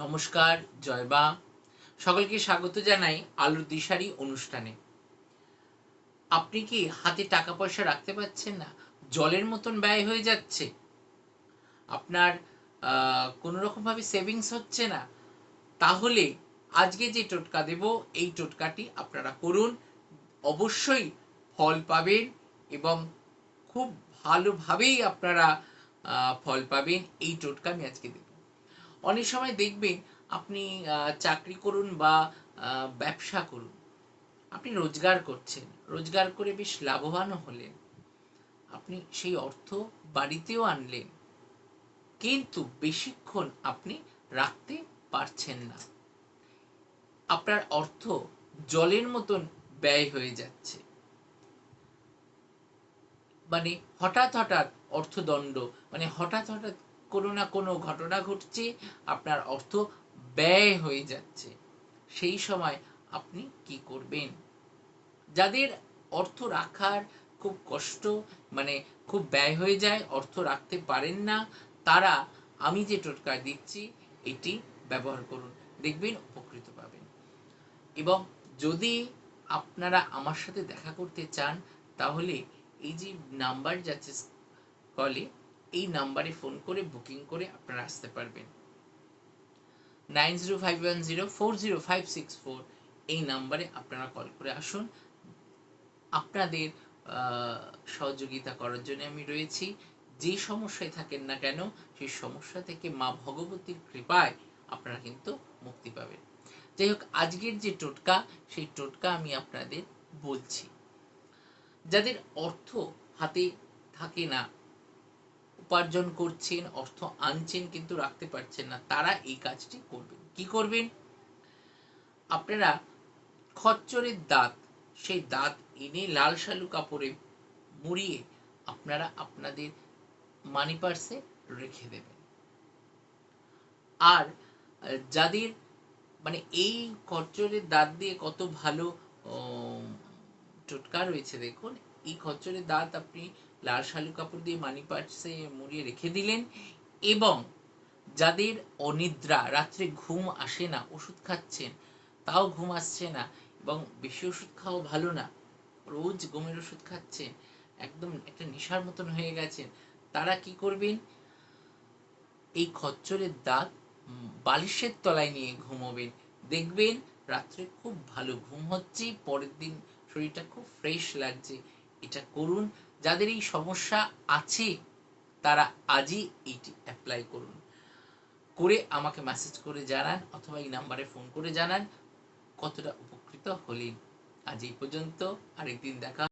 নমস্কার, জয় মা। সকলকে স্বাগত জানাই আলোর দিশারি অনুষ্ঠানে। আপনি কি হাতে টাকা পয়সা রাখতে পারছেন না? জলের মতন ব্যয় হয়ে যাচ্ছে। আপনার কোনো রকমভাবে সেভিংস হচ্ছে না। তাহলে আজকে যে টোটকা দেব, এই টোটকাটি আপনারা করুন। অবশ্যই ফল পাবেন এবং খুব ভালোভাবেই আপনারা ফল পাবেন। এই টোটকা আমি আজকে দেব। অনেক সময় দেখবেন আপনি চাকরি করুন বা ব্যবসা করুন, আপনি রোজগার করছেন, রোজগার করে বেশ লাভবানও হলেন, আপনি সেই অর্থ বাড়িতেও আনলেন, কিন্তু বেশিক্ষণ আপনি রাখতে পারছেন না। আপনার অর্থ জলের মতন ব্যয় হয়ে যাচ্ছে। মানে হঠাৎ হঠাৎ অর্থদণ্ড, মানে হঠাৎ হঠাৎ কোনো না কোনো ঘটনা ঘটছে, আপনার অর্থ ব্যয় হয়ে যাচ্ছে। সেই সময় আপনি কি করবেন? যাদের অর্থ রাখার খুব কষ্ট, মানে খুব ব্যয় হয়ে যায়, অর্থ রাখতে পারেন না, তারা আমি যে টোটকা দিচ্ছি এটি ব্যবহার করুন, দেখবেন উপকৃত পাবেন। এবং যদি আপনারা আমার সাথে দেখা করতে চান, তাহলে এই যে নাম্বার যাচ্ছে কলে, এই নাম্বারে ফোন করে বুকিং করে আপনারা আসতে পারবেন। 9051040564 এই নাম্বারে আপনারা কল করে আসুন। আপনাদের সহযোগিতা করার জন্য আমি রয়েছি। যে সমস্যায় থাকেন না কেন, সেই সমস্যা থেকে মা ভগবতীর কৃপায় আপনারা কিন্তু মুক্তি পাবেন। যাই হোক, আজকের যে টোটকা, সেই টোটকা আমি আপনাদের বলছি। যাদের অর্থ হাতে থাকে না, উপার্জন করছেন, অর্থ আনছেন কিন্তু রাখতে পারছেন না, তারা এই কাজটি করবেন। কি করবেন? আপনারা খচ্চরের দাঁত, সেই দাঁত এনে লাল শালু কাপড়ে মুড়িয়ে আপনারা আপনাদের মানি পার্সে রেখে দেবেন। আর যাদের মানে এই খচ্চরের দাঁত দিয়ে কত ভালো টোটকা রয়েছে দেখুন। এই খচ্চরের দাঁত আপনি লাল শালু কাপড় দিয়ে মানি পার্সে মুড়িয়ে রেখে দিলেন, এবং যাদের অনিদ্রা, রাত্রে ঘুম আসে না, ওষুধ খাচ্ছেন তাও ঘুম আসছে না, এবং বেশি ওষুধ খাওয়া ভালো না, রোজ ঘুমের ওষুধ খাচ্ছেন, একদম একটা নেশার মতন হয়ে গেছেন, তারা কি করবেন? এই খচ্চরের দাঁত বালিশের তলায় নিয়ে ঘুমোবেন। দেখবেন রাত্রে খুব ভালো ঘুম হচ্ছে, পরের দিন শরীরটা খুব ফ্রেশ লাগছে। এটা করুন। যাদের এই সমস্যা আছে তারা আজই এইটি অ্যাপ্লাই করুন, করে আমাকে মেসেজ করে জানান, অথবা এই নাম্বারে ফোন করে জানান কতটা উপকৃত হলেন। আজ এই পর্যন্ত, আরেকদিন দেখা